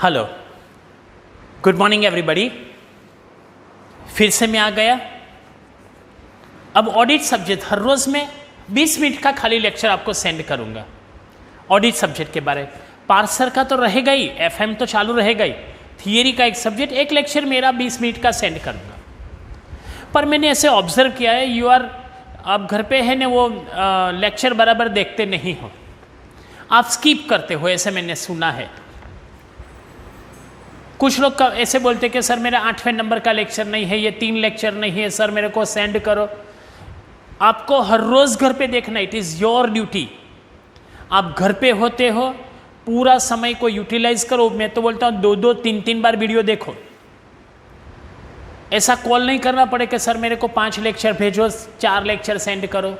Hello, good morning everybody. फिर से मैं आ गया। अब ऑडिट सब्जेक्ट हर रोज़ मैं 20 मिनट का खाली लेक्चर आपको सेंड करूंगा ऑडिट सब्जेक्ट के बारे में। पार्सर का तो रहेगा ही, एफएम तो चालू रहेगा ही, थियरी का एक सब्जेक्ट एक लेक्चर मेरा 20 मिनट का सेंड करूंगा। पर मैंने ऐसे ऑब्जर्व किया है, आप घर पे है ना, वो लेक्चर बराबर देखते नहीं हो, आप स्किप करते हो, ऐसे मैंने सुना है। कुछ लोग ऐसे बोलते कि सर मेरा 8वें नंबर का लेक्चर नहीं है, ये 3 लेक्चर नहीं है, सर मेरे को सेंड करो। आपको हर रोज़ घर पे देखना, इट इज़ योर ड्यूटी। आप घर पे होते हो, पूरा समय को यूटिलाइज करो। मैं तो बोलता हूँ 2-2, 3-3 बार वीडियो देखो। ऐसा कॉल नहीं करना पड़े कि सर मेरे को 5 लेक्चर भेजो, 4 लेक्चर सेंड करो।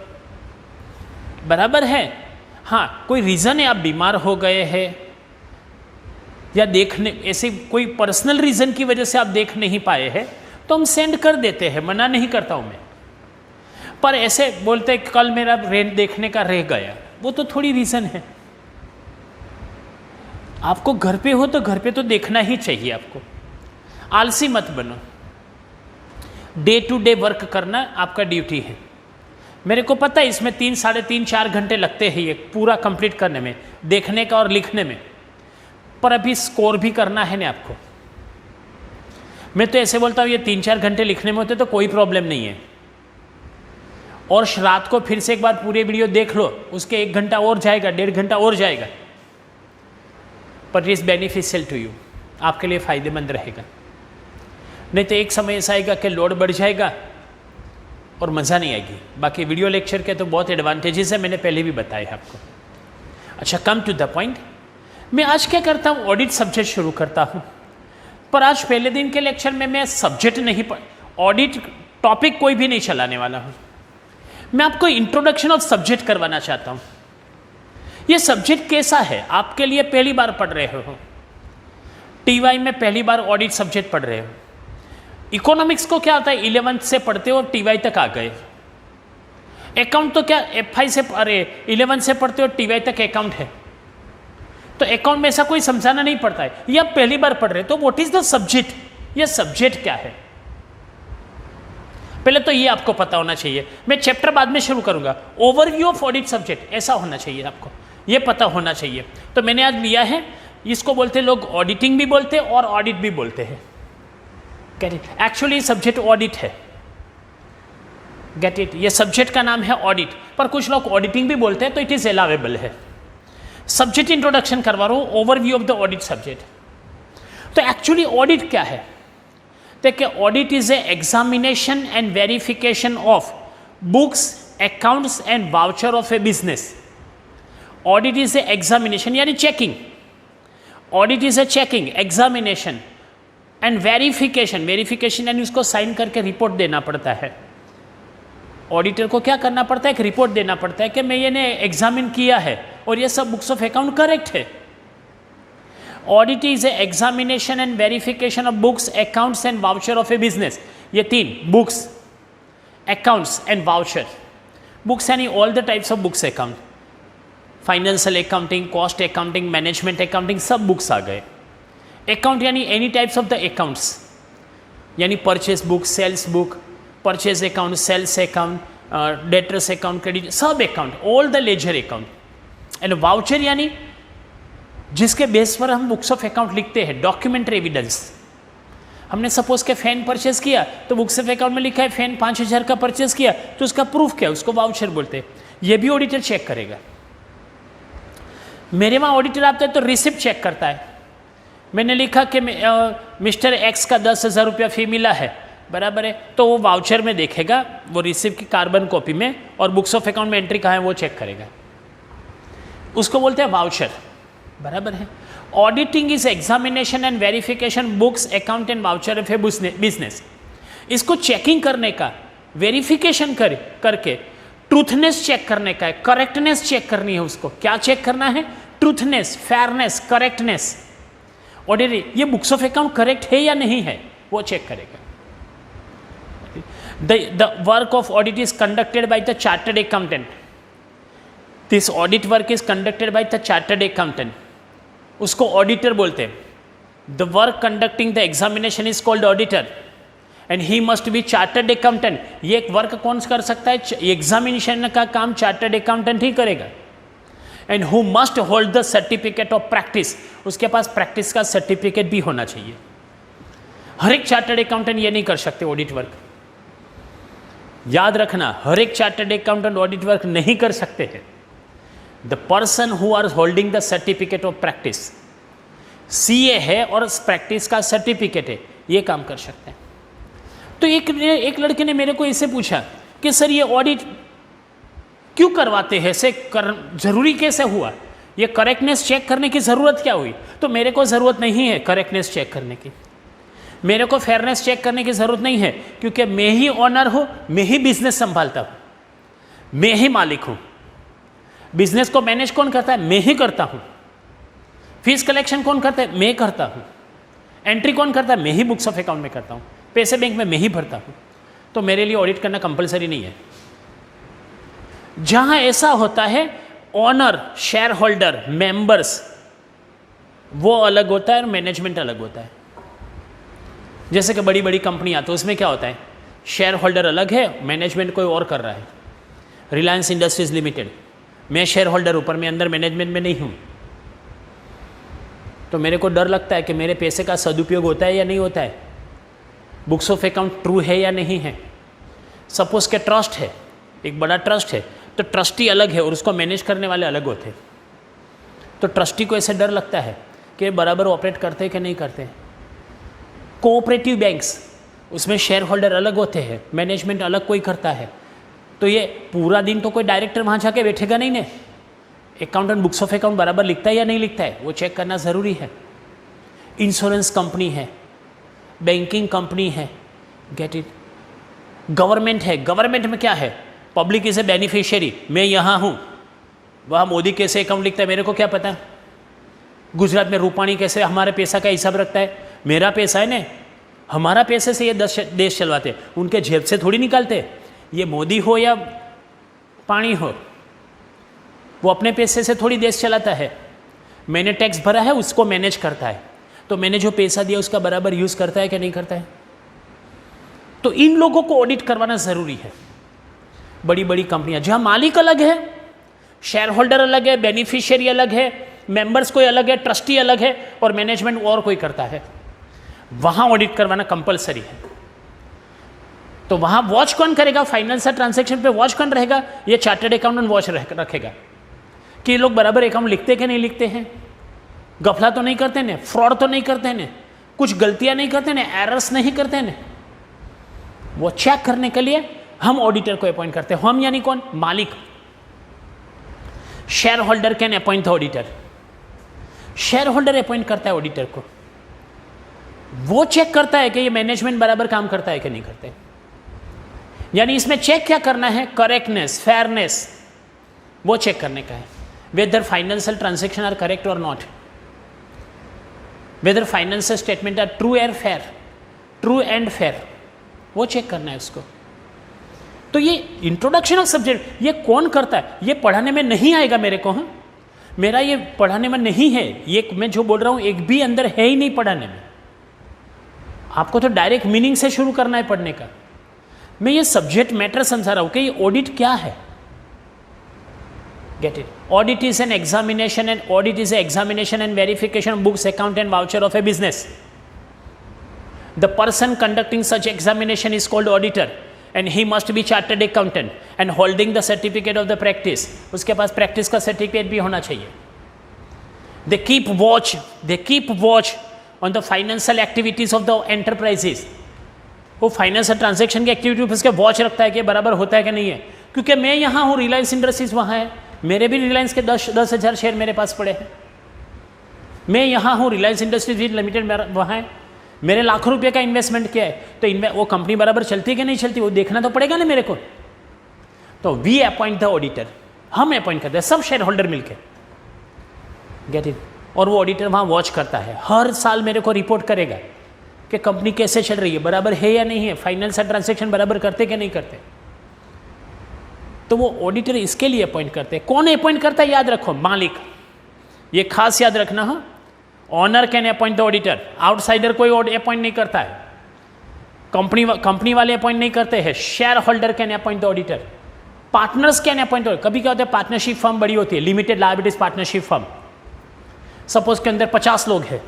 बराबर है। हाँ, कोई रीज़न है, आप बीमार हो गए हैं या देखने ऐसे कोई पर्सनल रीज़न की वजह से आप देख नहीं पाए हैं, तो हम सेंड कर देते हैं, मना नहीं करता हूँ मैं। पर ऐसे बोलते कल मेरा रेंट देखने का रह गया, वो तो थोड़ी रीज़न है। आपको घर पे हो तो घर पे तो देखना ही चाहिए। आपको आलसी मत बनो, डे टू डे वर्क करना आपका ड्यूटी है। मेरे को पता है इसमें 3, 3.5, 4 घंटे लगते हैं ये पूरा कंप्लीट करने में, देखने का और लिखने में। पर अभी स्कोर भी करना है ना आपको। मैं तो ऐसे बोलता हूँ ये 3-4 घंटे लिखने में होते तो कोई प्रॉब्लम नहीं है, और रात को फिर से एक बार पूरे वीडियो देख लो, उसके 1 घंटा और जाएगा, 1.5 घंटा और जाएगा, पर it is beneficial to you, आपके लिए फ़ायदेमंद रहेगा। नहीं तो एक समय ऐसा आएगा कि लोड बढ़ जाएगा और मज़ा नहीं आएगी। बाकी वीडियो लेक्चर के तो बहुत एडवांटेजेस है, मैंने पहले भी बताया आपको। अच्छा, कम टू द पॉइंट। मैं आज क्या करता हूँ, ऑडिट सब्जेक्ट शुरू करता हूँ। पर आज पहले दिन के लेक्चर में मैं सब्जेक्ट नहीं ऑडिट टॉपिक कोई भी नहीं चलाने वाला हूँ। मैं आपको इंट्रोडक्शन ऑफ सब्जेक्ट करवाना चाहता हूँ। ये सब्जेक्ट कैसा है, आपके लिए पहली बार पढ़ रहे हो, टीवाई में पहली बार ऑडिट सब्जेक्ट पढ़ रहे हो। इकोनॉमिक्स को क्या होता है, 11th से पढ़ते हो और टीवाई तक आ गए। अकाउंट तो क्या FI से 11th से पढ़ते हो, टीवाई तक अकाउंट है। तो अकाउंट में ऐसा कोई समझाना नहीं पड़ता है, ये आप पहली बार पढ़ रहे हो। तो व्हाट इज द सब्जेक्ट, ये सब्जेक्ट क्या है, पहले तो ये आपको पता होना चाहिए। मैं चैप्टर बाद में शुरू करूंगा। ओवरव्यू ऑफ ऑडिट सब्जेक्ट ऐसा होना चाहिए, आपको ये पता होना चाहिए। तो मैंने आज लिया है, इसको बोलते लोग ऑडिटिंग भी बोलते हैं और ऑडिट भी बोलते हैं। एक्चुअली सब्जेक्ट ऑडिट है, गेट इट। ये सब्जेक्ट का नाम है ऑडिट, पर कुछ लोग ऑडिटिंग भी बोलते हैं, तो इट इज अलाउेबल है। सब्जेक्ट इंट्रोडक्शन करवा रहा हूँ, overview of the audit subject. तो एक्चुअली ऑडिट क्या है, देखिए audit is a examination and verification of books, accounts and voucher of a business. Audit is a examination यानी checking. Audit is a checking, examination and verification. Verification यानी उसको sign करके report देना पड़ता है। ऑडिटर को क्या करना पड़ता है, एक रिपोर्ट देना पड़ता है कि मैं ये एग्जामिन किया है और ये सब बुक्स ऑफ अकाउंट करेक्ट है। Audit is a examination and verification of books, accounts and voucher of a business. ये 3, books, accounts and voucher. Books यानी all the types of books account, financial accounting, cost accounting, management accounting, सब books आ गए। Account यानी any types of the accounts, यानी purchase book, sales book, purchase account, sales account, debtors account, credit, सब account, all the ledger account. And voucher यानी जिसके base पर हम बुक्स ऑफ अकाउंट लिखते हैं, डॉक्यूमेंट्री एविडेंस। हमने सपोज के फैन परचेज किया तो बुक्स ऑफ अकाउंट में लिखा है फैन 5000 का परचेज किया, तो उसका प्रूफ क्या है, उसको वाउचर बोलते हैं। ये भी ऑडिटर चेक करेगा। मेरे वहाँ ऑडिटर आता है तो रिसिप्ट चेक करता है। मैंने लिखा कि मिस्टर एक्स का 10,000 रुपया फी मिला है, बराबर है, तो वो वाउचर में देखेगा, वो रिसिप्ट की कार्बन कॉपी में, और बुक्स ऑफ अकाउंट में एंट्री कहाँ है वो चेक करेगा, उसको बोलते हैं वाउचर, बराबर है। Auditing is examination and verification books, account and voucher of a business. इसको चेकिंग करने का, वेरिफिकेशन करके ट्रूथनेस चेक करने का है, करेक्टनेस चेक करनी है। उसको क्या चेक करना है, ट्रूथनेस, फेयरनेस, करेक्टनेस। ऑडिट ये बुक्स ऑफ अकाउंट करेक्ट है या नहीं है वो चेक करेगा। The work of audit is conducted by the chartered accountant. This audit work is conducted by the chartered accountant. उसको ऑडिटर बोलते हैं। The work conducting the examination is called auditor and he must be chartered accountant. ये एक work कौन कर सकता है? Examination का काम चार्टर्ड अकाउंटेंट ही करेगा। And who must hold the certificate of practice, उसके पास प्रैक्टिस का सर्टिफिकेट भी होना चाहिए। हर एक चार्टर्ड अकाउंटेंट ये नहीं कर सकते ऑडिट वर्क, याद रखना, हर एक चार्टर्ड अकाउंटेंट ऑडिट वर्क नहीं कर सकते हैं। The person who are holding the certificate of practice, CA है और प्रैक्टिस का सर्टिफिकेट है, ये काम कर सकते हैं। तो एक लड़के ने मेरे को इससे पूछा कि सर ये ऑडिट क्यों करवाते हैं, ऐसे जरूरी कैसे हुआ, ये करेक्टनेस चेक करने की ज़रूरत क्या हुई? तो मेरे को ज़रूरत नहीं है करेक्टनेस चेक करने की, मेरे को फेयरनेस चेक करने की ज़रूरत नहीं है, क्योंकि मैं ही ऑनर हूँ, मैं ही बिजनेस संभालता हूँ, मैं ही मालिक हूँ। बिजनेस को मैनेज कौन करता है? मैं ही करता हूँ। फीस कलेक्शन कौन करता है? मैं करता हूँ। एंट्री कौन करता है? मैं ही बुक्स ऑफ अकाउंट में करता हूँ। पैसे बैंक में मैं ही भरता हूँ। तो मेरे लिए ऑडिट करना कंपलसरी नहीं है। जहाँ ऐसा होता है ऑनर, शेयर होल्डर, मेंबर्स, वो अलग होता है और मैनेजमेंट अलग होता है। जैसे कि बड़ी बड़ी कंपनियाँ, तो उसमें क्या होता है, शेयर होल्डर अलग है, मैनेजमेंट कोई और कर रहा है। रिलायंस इंडस्ट्रीज लिमिटेड, मैं शेयर होल्डर ऊपर, मैं अंदर मैनेजमेंट में नहीं हूँ, तो मेरे को डर लगता है कि मेरे पैसे का सदुपयोग होता है या नहीं होता है, बुक्स ऑफ अकाउंट ट्रू है या नहीं है। सपोज के ट्रस्ट है, एक बड़ा ट्रस्ट है, तो ट्रस्टी अलग है और उसको मैनेज करने वाले अलग होते हैं। तो ट्रस्टी को ऐसे डर लगता है कि बराबर ऑपरेट करते हैं कि नहीं करते। कोऑपरेटिव बैंक्स, उसमें शेयर होल्डर अलग होते हैं, मैनेजमेंट अलग कोई करता है, तो ये पूरा दिन तो कोई डायरेक्टर वहाँ जाके बैठेगा नहीं ने, अकाउंटेंट बुक्स ऑफ अकाउंट बराबर लिखता है या नहीं लिखता है, वो चेक करना ज़रूरी है। इंश्योरेंस कंपनी है, बैंकिंग कंपनी है, गेट इट। गवर्नमेंट है, गवर्नमेंट में क्या है, पब्लिक इज ए बेनिफिशियरी, मैं यहाँ हूँ, वहाँ मोदी कैसे अकाउंट लिखता है मेरे को क्या पता। गुजरात में रूपाणी कैसे हमारे पैसा का हिसाब रखता है, मेरा पैसा है ना, हमारा पैसे से ये देश चलवाते हैं, उनके जेब से थोड़ी निकालते। ये मोदी हो या पानी हो, वो अपने पैसे से थोड़ी देश चलाता है। मैंने टैक्स भरा है, उसको मैनेज करता है, तो मैंने जो पैसा दिया उसका बराबर यूज़ करता है कि नहीं करता है। तो इन लोगों को ऑडिट करवाना ज़रूरी है। बड़ी बड़ी कंपनियां जहाँ मालिक अलग है, शेयर होल्डर अलग है, बेनिफिशियरी अलग है, मेंबर्स कोई अलग है, ट्रस्टी अलग है और मैनेजमेंट और कोई करता है, वहाँ ऑडिट करवाना कंपलसरी है। तो वहाँ वॉच कौन करेगा? फाइनेंशियल ट्रांजैक्शन पे वॉच कौन रहेगा? ये चार्टर्ड अकाउंटेंट वॉच रखेगा कि ये लोग बराबर अकाउंट लिखते कि नहीं लिखते हैं, गफला तो नहीं करते ने, फ्रॉड तो नहीं करते ने, कुछ गलतियां नहीं करते ने, एरर्स नहीं करते ने। वो चेक करने के लिए हम ऑडिटर को अपॉइंट करते हैं। हम यानी कौन? मालिक। Shareholder can appoint the auditor, shareholder appoint करता है ऑडिटर को। वो चेक करता है कि ये मैनेजमेंट बराबर काम करता है कि नहीं करते। यानी इसमें चेक क्या करना है? करेक्टनेस, फेयरनेस, वो चेक करने का है। Whether financial transaction are correct और not, whether financial statement are true and fair, true and fair, वो चेक करना है उसको। तो ये इंट्रोडक्शन ऑफ सब्जेक्ट ये कौन करता है? ये पढ़ाने में नहीं आएगा मेरे को। हाँ, मेरा ये पढ़ाने में नहीं है, ये मैं जो बोल रहा हूँ एक भी अंदर है ही नहीं पढ़ाने में। आपको तो डायरेक्ट मीनिंग से शुरू करना है पढ़ने का। मैं ये सब्जेक्ट मैटर समझा रहा हूँ कि ये ऑडिट क्या है। Get it? Audit is an examination, and audit is an examination and verification of books, account and voucher of a business. The person conducting such examination is called auditor, and he must be chartered accountant and holding the certificate of the practice. उसके पास practice का certificate भी होना चाहिए। They keep watch on the financial activities of the enterprises. वो financial transaction की activity पर उसके watch रखता है कि बराबर होता है कि नहीं है। क्योंकि मैं यहाँ हूँ, रिलायंस इंडस्ट्रीज वहाँ है, मेरे भी रिलायंस के 10,000 शेयर मेरे पास पड़े हैं। मैं यहाँ हूँ, रिलायंस इंडस्ट्रीज लिमिटेड वहाँ है, मेरे लाखों रुपये का इन्वेस्टमेंट किया है, तो वो कंपनी बराबर चलती है कि नहीं चलती, वो देखना तो पड़ेगा ना मेरे को। तो वी अपॉइंट द ऑडिटर, हम अपॉइंट करते हैं सब शेयर होल्डर मिलकर। Get it? और वो ऑडिटर वहाँ वॉच करता है, हर साल मेरे को रिपोर्ट करेगा कि कंपनी कैसे चल रही है, बराबर है या नहीं है, फाइनेंशियल ट्रांजैक्शन बराबर करते कि नहीं करते। तो वो ऑडिटर इसके लिए अपॉइंट करते हैं। कौन अपॉइंट करता है? याद रखो, मालिक। ये खास याद रखना। हाँ, owner can appoint the auditor, outsider कोई अपॉइंट नहीं करता है, कंपनी वाले अपॉइंट नहीं करते हैं, shareholder can appoint the auditor, partners can appoint. कभी क्या होता है, पार्टनरशिप फर्म बड़ी होती है, limited liabilities partnership firm, suppose के अंदर 50 लोग हैं,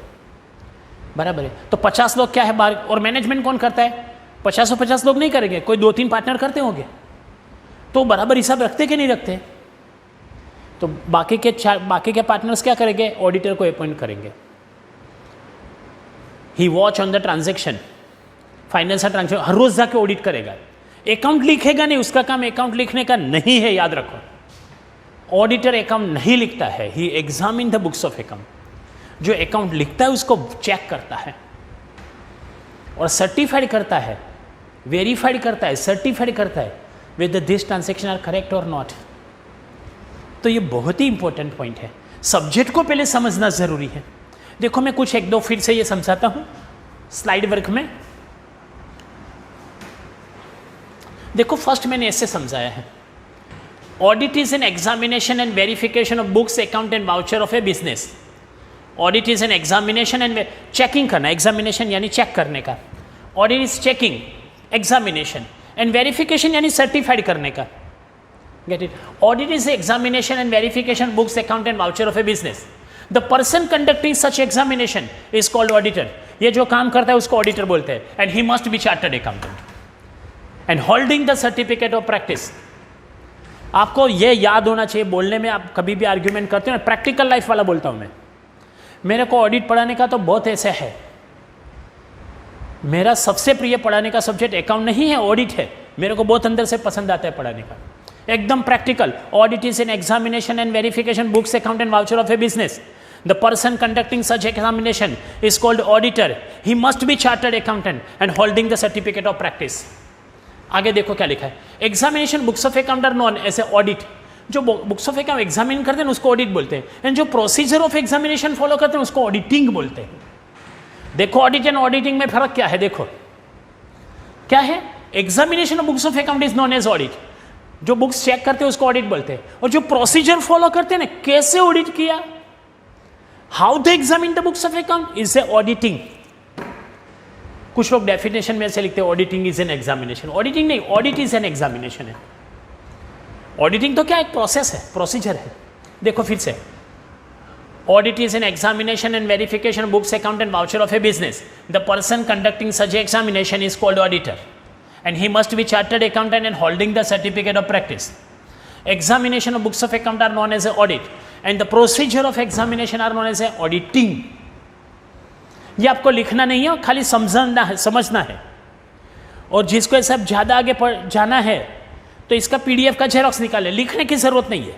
बराबर है, तो 50 लोग क्या है बाहर, और मैनेजमेंट कौन करता है, 50 लोग नहीं करेंगे, कोई 2-3 पार्टनर करते होंगे, तो बराबर हिसाब रखते कि नहीं रखते, तो बाकी के पार्टनर्स क्या करेंगे, ऑडिटर को अपॉइंट करेंगे। He watch on the transaction, financial transaction हर रोज जाके ऑडिट करेगा, अकाउंट लिखेगा नहीं, उसका काम अकाउंट लिखने का नहीं है, याद रखो। ऑडिटर अकाउंट नहीं लिखता है, he examine the books of account, जो अकाउंट लिखता है उसको चेक करता है और सर्टिफाइड करता है, वेरीफाइड करता है, सर्टिफाइड करता है with this transaction are correct और नॉट। तो ये बहुत ही इंपॉर्टेंट पॉइंट है, सब्जेक्ट को पहले समझना जरूरी है। देखो मैं कुछ 1-2 फिर से ये समझाता हूं स्लाइड वर्क में। देखो फर्स्ट मैंने ऐसे समझाया है, audit is an examination and verification of books, account and voucher of a business. Audit is an examination and checking करना, एग्जामिनेशन यानी चेक करने का, audit is checking, examination, and verification यानी सर्टिफाइड करने का। Get it? Audit is examination and verification books, account and voucher of a business. The person conducting such examination is called auditor. ये जो काम करता है उसको ऑडिटर बोलते हैं, and he must be chartered accountant and holding the certificate of practice. आपको ये याद होना चाहिए, बोलने में आप कभी भी आर्ग्यूमेंट करते हो ना, प्रैक्टिकल लाइफ वाला बोलता हूं मैं। मेरे को ऑडिट पढ़ाने का तो बहुत ऐसे है, मेरा सबसे प्रिय पढ़ाने का सब्जेक्ट अकाउंट नहीं है, ऑडिट है। मेरे को बहुत अंदर से पसंद आता है पढ़ाने का, एकदम practical. Audit is an examination and verification books, account and voucher of a business. The person conducting such examination is called auditor. He must be chartered accountant and holding the certificate of practice. आगे देखो क्या लिखा है, examination books of account are known as a audit. जो books of account examine करते हैं उसको audit बोलते हैं, एंड जो प्रोसीजर ऑफ एग्जामिनेशन फॉलो करते हैं उसको ऑडिटिंग बोलते हैं। देखो ऑडिट एंड ऑडिटिंग में फर्क क्या है, देखो क्या है, examination of books of account is known as audit. जो बुक्स चेक करते हैं उसको ऑडिट बोलते हैं, और जो प्रोसीजर फॉलो करते हैं ना, कैसे ऑडिट किया, how they examine the books of account, is a auditing. कुछ लोग डेफिनेशन में से लिखते हैं auditing is an examination, auditing नहीं, ऑडिट इज एन एग्जामिनेशन है। ऑडिटिंग तो क्या एक प्रोसेस है, प्रोसीजर है। देखो फिर से, audit is an examination and verification books, account and voucher of a business. The person conducting such examination is called auditor and he must be chartered accountant and holding the certificate of practice. Examination of books of account are known as a audit and the procedure of examination are known as a auditing. ये आपको लिखना नहीं है, खाली समझना है। और जिसको सब ज़्यादा आगे जाना है तो इसका PDF का जेरोक्स निकाले, लिखने की ज़रूरत नहीं है।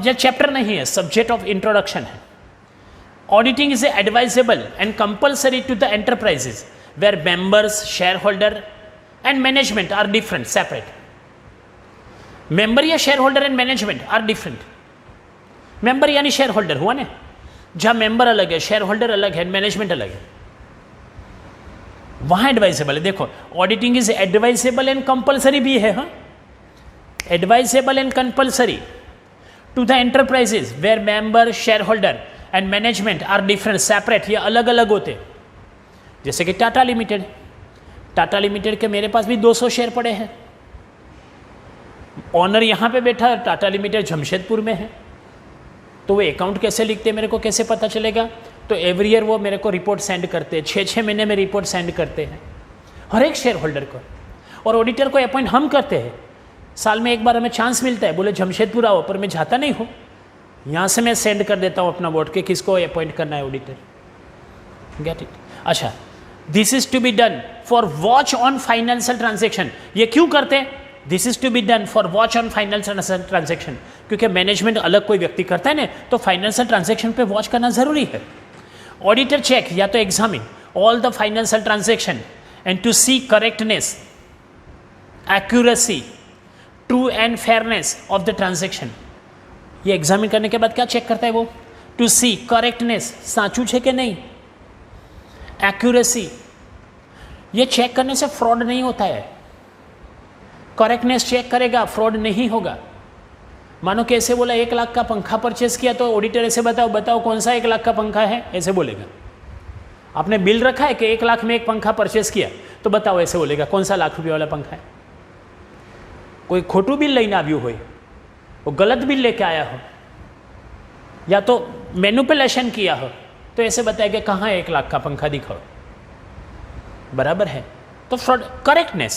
ये चैप्टर नहीं है, सब्जेक्ट ऑफ इंट्रोडक्शन है। Auditing is advisable and compulsory to the enterprises where members, shareholder and management are different, separate. Member या shareholder and management are different. Member यानी shareholder हुआ ना, जहाँ member अलग है, shareholder अलग है, management अलग है, वहाँ advisable है। देखो auditing is advisable and compulsory भी है, हाँ, advisable and compulsory to the enterprises where member, shareholder and management are different, separate, ये अलग अलग होते हैं। जैसे कि टाटा लिमिटेड के मेरे पास भी 200 शेयर पड़े हैं, ऑनर यहाँ पे बैठा है, टाटा लिमिटेड जमशेदपुर में है, तो वो अकाउंट कैसे लिखते हैं मेरे को कैसे पता चलेगा? तो एवरी ईयर वो मेरे को रिपोर्ट सेंड करते हैं, 6-6 महीने में रिपोर्ट सेंड करते हैं हर एक शेयर होल्डर को। और ऑडिटर को अपॉइंट हम करते हैं, साल में एक बार हमें चांस मिलता है, बोले जमशेदपुर आओ, पर मैं जाता नहीं हूँ, यहाँ से मैं सेंड कर देता हूँ अपना बोर्ड के किसको अपॉइंट करना है ऑडिटर। Get it? अच्छा, this is to be done for watch on financial transaction. ये क्यों करते हैं? This is to be done for watch on financial transaction, क्योंकि मैनेजमेंट अलग कोई व्यक्ति करता है ना, तो फाइनेंशियल ट्रांजेक्शन पे वॉच करना जरूरी है। ऑडिटर चेक या तो examine all the financial transaction and to see correctness, accuracy, true and fairness of the transaction. ये एग्जामिन करने के बाद क्या चेक करता है वो? टू सी करेक्टनेस, साचू है कि नहीं, एक्यूरेसी, ये चेक करने से फ्रॉड नहीं होता है, करेक्टनेस चेक करेगा, फ्रॉड नहीं होगा। मानो कैसे बोला 1 लाख का पंखा परचेस किया, तो ऑडिटर ऐसे बताओ कौन सा 1 लाख का पंखा है, ऐसे बोलेगा। आपने बिल रखा है कि 1 लाख में एक पंखा परचेस किया, तो बताओ, ऐसे बोलेगा कौन सा लाख रुपये वाला पंखा है। कोई खोटू बिल लઈને આવ્યું હોય, वो गलत बिल लेके आया हो, या तो मैनिपुलेशन किया हो, तो ऐसे बताएगा कहाँ 1 लाख का पंखा दिखाओ। बराबर है। तो fraud, correctness,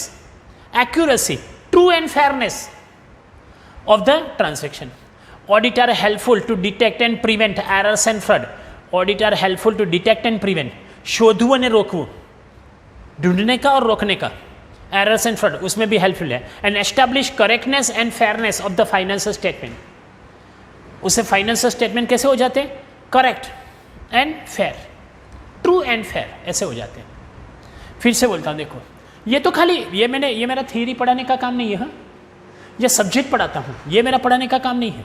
accuracy, true and fairness of the transaction. Audit are helpful to detect and prevent errors and fraud. Audit are helpful to detect and prevent. शोधવું અને રોકવું, ढूंढने का और रोकने का, errors and fraud उसमें भी helpful है। and establish correctness and fairness of the financial statement. उससे financial statement कैसे हो जाते हैं? correct and fair, true and fair ऐसे हो जाते हैं। फिर से बोलता हूँ, देखो ये तो खाली ये मेरा थ्योरी पढ़ाने का काम नहीं है, हाँ, ये सब्जेक्ट पढ़ाता हूँ, ये मेरा पढ़ाने का काम नहीं है,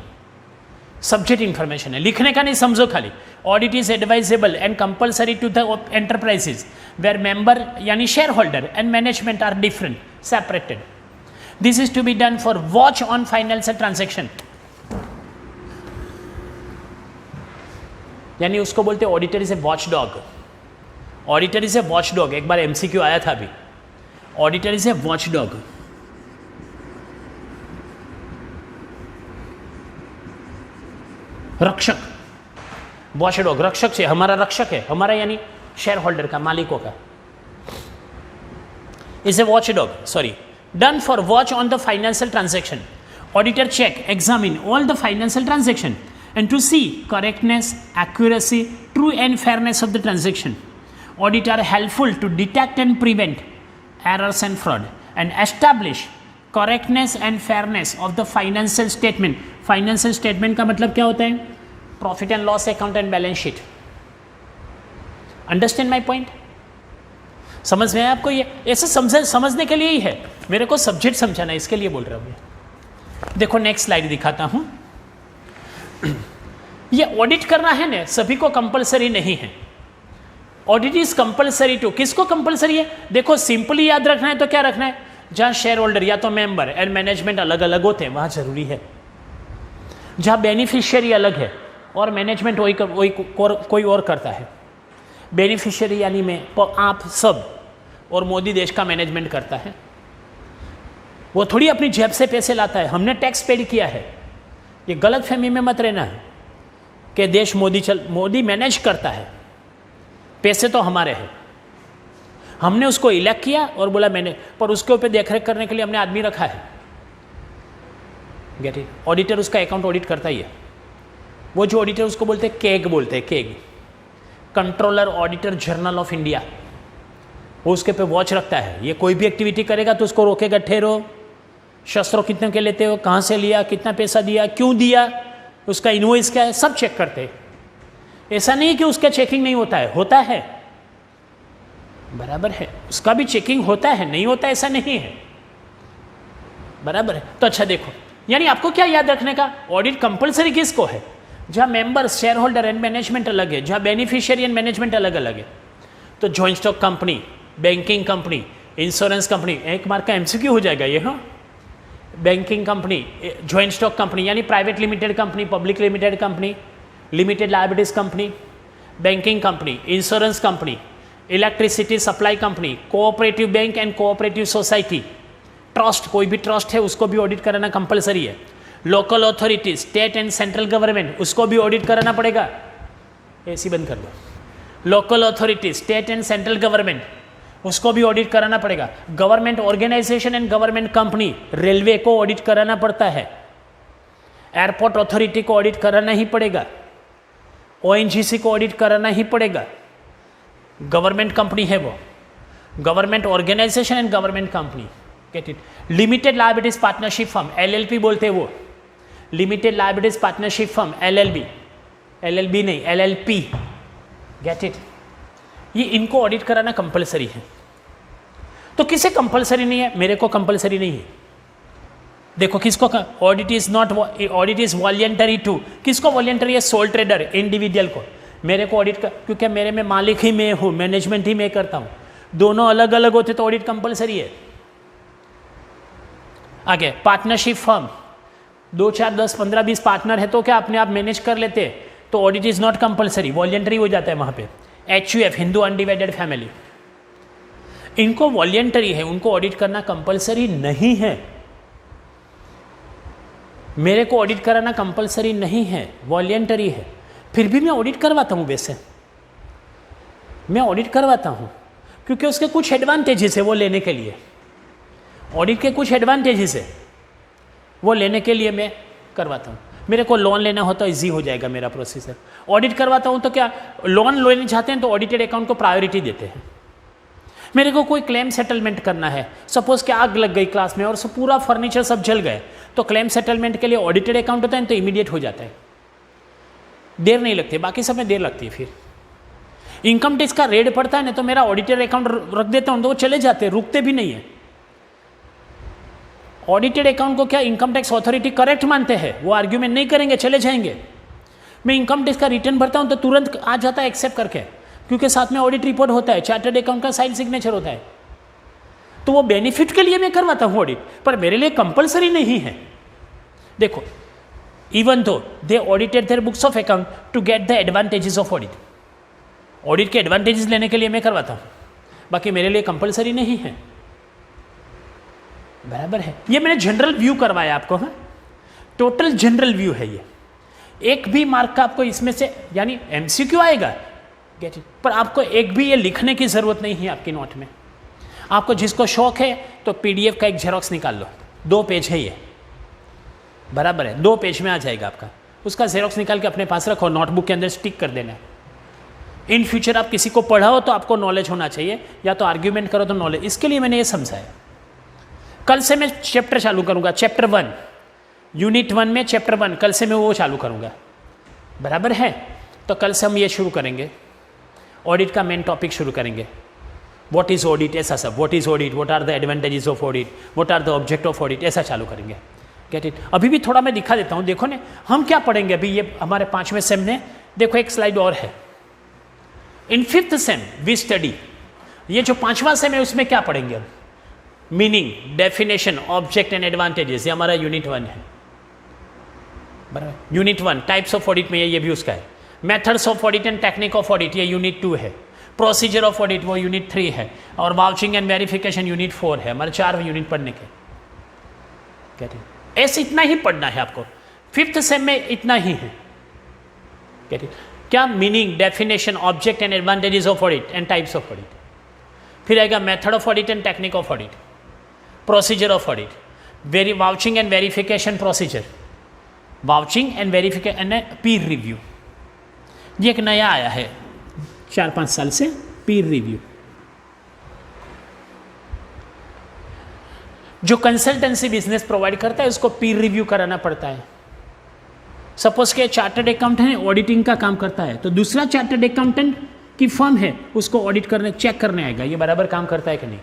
सब्जेक्ट इंफॉर्मेशन है, लिखने का नहीं, समझो खाली। Audit is advisable and compulsory to the enterprises where member यानी share holder and management are different separated. This is to be done for watch on financial transaction, यानी उसको बोलते हैं auditor is a watch dog. Auditor is a watch dog, एक बार MCQ आया था अभी, auditor is a watch dog. रक्षक, वॉच डॉग रक्षक है, हमारा रक्षक है, हमारा यानी शेयर होल्डर का, मालिकों का। Is a watch dog, sorry, done for watch on the financial transaction. Auditor check, examine all the financial transaction and to see correctness, accuracy, true and fairness of the transaction. Audit are helpful to detect and prevent errors and fraud and establish correctness and fairness of the financial statement. Financial statement का मतलब क्या होता है? Profit and loss account and balance sheet. Understand my point? समझ में आया आपको? ये ऐसे समझने के लिए ही है, मेरे को सब्जेक्ट समझाना है, इसके लिए बोल रहा हूँ। देखो नेक्स्ट स्लाइड दिखाता हूँ। ये ऑडिट करना है ना, सभी को कंपलसरी नहीं है। ऑडिट इज कंपलसरी टू, किसको कंपलसरी है? देखो सिंपली याद रखना है तो क्या रखना है, जहां शेयर होल्डर या तो मेंबर एंड मैनेजमेंट अलग अलग होते हैं वहां जरूरी है। जहां बेनिफिशियरी अलग है और मैनेजमेंट कोई और करता है, बेनिफिशियरी यानी मैं, आप सब, और मोदी देश का मैनेजमेंट करता है, वो थोड़ी अपनी जेब से पैसे लाता है, हमने टैक्स पेड किया है। ये गलत फहमी में मत रहना है कि देश मोदी मैनेज करता है, पैसे तो हमारे हैं, हमने उसको इलेक्ट किया और बोला मैंने, पर उसके ऊपर देखरेख करने के लिए हमने आदमी रखा है। Get it? ऑडिटर उसका अकाउंट ऑडिट करता ही है। वो जो ऑडिटर उसको बोलते हैं केग, बोलते हैं keg, controller auditor general of India. वो उसके पे वॉच रखता है, ये कोई भी एक्टिविटी करेगा तो उसको रोकेगा, ठहरो, शस्त्रों कितने के लेते हो, कहाँ से लिया, कितना पैसा दिया, क्यों दिया, उसका इनवॉइस क्या है, सब चेक करते हैं। ऐसा नहीं कि उसका चेकिंग नहीं होता है, होता है, बराबर है, उसका भी चेकिंग होता है, नहीं होता ऐसा नहीं है, बराबर है। तो अच्छा देखो, यानी आपको क्या याद रखने का, ऑडिट कंपलसरी किसको है? जहाँ members, share holder and management अलग है, जहाँ बेनिफिशियरी एंड मैनेजमेंट अलग अलग है। तो joint stock company, banking company, insurance company, एक मार्क का एमसीक्यू हो जाएगा ये। हाँ, banking company, joint stock company यानी private limited company, public limited company, limited liabilities company, banking company, insurance company, electricity supply company, cooperative bank and cooperative society, trust, कोई भी trust है उसको भी ऑडिट कराना कंपलसरी है। Local authority, state and central government, उसको भी audit कराना पड़ेगा। एसी बंद कर दो। Local authority, state and central government, उसको भी ऑडिट कराना पड़ेगा। Government organisation and government company, railway को ऑडिट कराना पड़ता है, एयरपोर्ट अथॉरिटी को ऑडिट कराना ही पड़ेगा, ओएनजीसी को ऑडिट कराना ही पड़ेगा। गवर्नमेंट कंपनी है वो, government organisation and government company. Get it? Limited liabilities partnership firm, LLP बोलते हैं वो, limited liabilities partnership firm, LLB नहीं, एलएलपी। Get it? ये इनको ऑडिट कराना कंपलसरी है। तो किसे कंपलसरी नहीं है? मेरे को कंपलसरी नहीं है। देखो किसको, audit is not, audit is voluntary to, किसको वॉलंटरी है? सोल ट्रेडर, इंडिविजुअल को। मेरे को ऑडिट कर, क्योंकि मेरे में मालिक ही मैं हूँ, मैनेजमेंट ही मैं करता हूँ, दोनों अलग अलग होते तो ऑडिट कंपलसरी है। आगे पार्टनरशिप फर्म, 2 4 10 15 20 पार्टनर है तो क्या अपने आप मैनेज कर लेते, तो audit is not compulsory, voluntary हो जाता है वहाँ पे। HUF हिंदू अनडिवाइडेड फैमिली, इनको वॉलेंटरी है, उनको ऑडिट करना कंपलसरी नहीं है। मेरे को ऑडिट कराना कंपलसरी नहीं है, वॉलेंटरी है, फिर भी मैं ऑडिट करवाता हूँ। वैसे मैं ऑडिट करवाता हूँ क्योंकि उसके कुछ एडवांटेजेस है वो लेने के लिए, ऑडिट के कुछ एडवांटेजेस है वो लेने के लिए मैं करवाता हूँ। मेरे को लोन लेना हो तो ईजी हो जाएगा मेरा प्रोसीजर। ऑडिट करवाता हूँ तो क्या लोन लेना चाहते हैं तो ऑडिटेड अकाउंट को प्रायोरिटी देते हैं। मेरे को कोई क्लेम सेटलमेंट करना है, सपोज कि आग लग गई क्लास में और सब पूरा फर्नीचर सब जल गए, तो क्लेम सेटलमेंट के लिए ऑडिटेड अकाउंट होता है तो इमीडिएट हो जाता है, देर नहीं लगती, बाकी सब में देर लगती है। फिर इनकम टैक्स का रेड पड़ता है ना तो मेरा ऑडिटेड अकाउंट रख देता हूँ तो वो चले जाते हैं, रुकते भी नहीं है। ऑडिटेड अकाउंट को क्या इनकम टैक्स अथॉरिटी करेक्ट मानते हैं, वो आर्ग्यूमेंट नहीं करेंगे, चले जाएंगे। मैं इनकम टैक्स का रिटर्न भरता हूँ तो तुरंत आ जाता है एक्सेप्ट करके, क्योंकि साथ में ऑडिट रिपोर्ट होता है, चार्टर्ड अकाउंट का साइन सिग्नेचर होता है, तो वो बेनिफिट के लिए मैं करवाता हूँ ऑडिट, पर मेरे लिए कंपलसरी नहीं है। देखो, even though they audited their books of account to get the advantages of audit, audit के एडवांटेजेस लेने के लिए मैं करवाता हूँ, बाकी मेरे लिए कंपलसरी नहीं है। बराबर है, ये मैंने जनरल व्यू करवाया आपको। हाँ, टोटल जनरल व्यू है ये, एक भी मार्क का आपको इसमें से यानी MCQ आएगा, गेट इट, पर आपको एक भी ये लिखने की जरूरत नहीं है आपकी नोट में। आपको जिसको शौक है तो PDF का एक जेरोक्स निकाल लो, 2 पेज है ये, बराबर है, 2 पेज में आ जाएगा आपका, उसका जेरोक्स निकाल के अपने पास रखो, नोटबुक के अंदर स्टिक कर देना। इन फ्यूचर आप किसी को पढ़ाओ तो आपको नॉलेज होना चाहिए, या तो आर्ग्यूमेंट करो तो नॉलेज, इसके लिए मैंने ये समझाया। कल से मैं चैप्टर चालू करूंगा, चैप्टर 1 यूनिट 1 में चैप्टर 1 कल से मैं वो चालू करूंगा, बराबर है। तो कल से हम ये शुरू करेंगे, ऑडिट का मेन टॉपिक शुरू करेंगे, व्हाट इज ऑडिट, ऐसा सब, what is audit, what are the advantages of audit, what are the object of audit, ऐसा चालू करेंगे, गेट इट। अभी भी थोड़ा मैं दिखा देता हूँ, देखो ना हम क्या पढ़ेंगे अभी, ये हमारे 5वें सेम में, देखो एक स्लाइड और है। इन 5th सेम वी स्टडी, ये जो 5वां सेम है उसमें क्या पढ़ेंगे हम, meaning, definition, object and advantages, ये हमारा यूनिट 1 है, बराबर। यूनिट 1 टाइप्स ऑफ ऑडिट में ये भी उसका है, methods of audit and technique of audit ये यूनिट 2 है, प्रोसीजर ऑफ ऑडिट वो यूनिट 3 है, और वाउचिंग एंड वेरिफिकेशन यूनिट 4 है। हमारे 4 यूनिट पढ़ने के, कहते हैं ऐसे इतना ही पढ़ना है आपको, 5th सेम में इतना ही है, कहते हैं क्या, meaning, definition, object and advantages of audit and types of audit, फिर आएगा method of audit and technique of audit, procedure of audit, vouching and verification procedure, vouching and verification and Pir review, ये एक नया आया है 4-5 साल से, पीर review. जो कंसल्टेंसी बिजनेस प्रोवाइड करता है उसको पीर रिव्यू कराना पड़ता है। सपोज के चार्टर्ड अकाउंटेंट ऑडिटिंग का काम करता है, तो दूसरा चार्टर्ड अकाउंटेंट की फर्म है उसको ऑडिट करने, चेक करने आएगा ये बराबर काम करता है कि नहीं।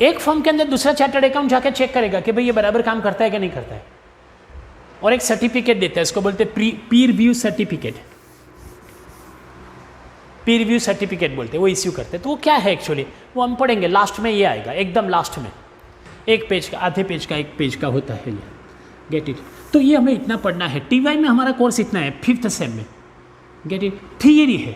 एक फर्म के अंदर दूसरा चार्टर्ड अकाउंट जाकर चेक करेगा कि भाई ये बराबर काम करता है कि नहीं करता है, और एक सर्टिफिकेट देता है, इसको बोलते हैं पीर रिव्यू सर्टिफिकेट, पीर रिव्यू सर्टिफिकेट बोलते हैं, वो इश्यू करते हैं। तो वो क्या है एक्चुअली, वो हम पढ़ेंगे, लास्ट में ये आएगा, एकदम लास्ट में, 1 पेज का, आधे पेज का, 1 पेज का होता है ये, गेट इट। तो ये हमें इतना पढ़ना है, TY में हमारा कोर्स इतना है, 5th सेम में, गेट इट। थियरी है,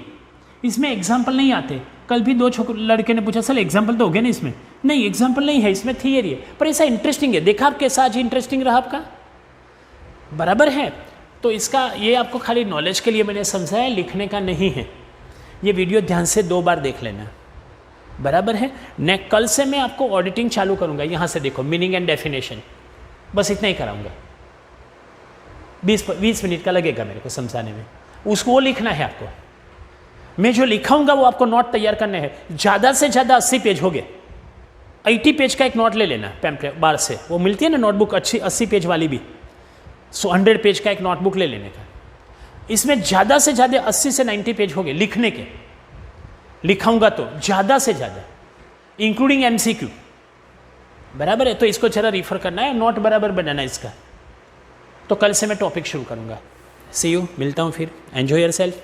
इसमें एग्जाम्पल नहीं आते। कल भी 2 लड़के ने पूछा सर एग्जाम्पल तो हो गया ना इसमें, नहीं एग्जाम्पल नहीं है इसमें, थियरी है, पर ऐसा इंटरेस्टिंग है। देखा आप कैसा आज इंटरेस्टिंग रहा आपका, बराबर है। तो इसका ये आपको खाली नॉलेज के लिए मैंने समझाया, लिखने का नहीं है। ये वीडियो ध्यान से 2 बार देख लेना, बराबर है। कल से मैं आपको ऑडिटिंग चालू करूंगा, यहाँ से देखो, मीनिंग एंड डेफिनेशन, बस इतना ही कराऊंगा, 20 मिनट का लगेगा मेरे को समझाने में, उसको वो लिखना है आपको। मैं जो लिखाऊंगा वो आपको नोट तैयार करने हैं, ज़्यादा से ज़्यादा 80 पेज हो गए, 80 पेज का एक नोट ले लेना पैम्पलेट बार से, वो मिलती है ना नोटबुक अच्छी 80 पेज वाली भी, 100 पेज का एक नोटबुक ले लेने का। इसमें ज़्यादा से ज़्यादा 80 से 90 पेज हो गए लिखने के, लिखाऊंगा तो ज़्यादा से ज़्यादा, इंक्लूडिंग MCQ, बराबर है। तो इसको जरा रिफर करना है, नोट बराबर बनाना है इसका। तो कल से मैं टॉपिक शुरू करूंगा। सी यू, मिलता हूँ फिर, एंजॉय योरसेल्फ।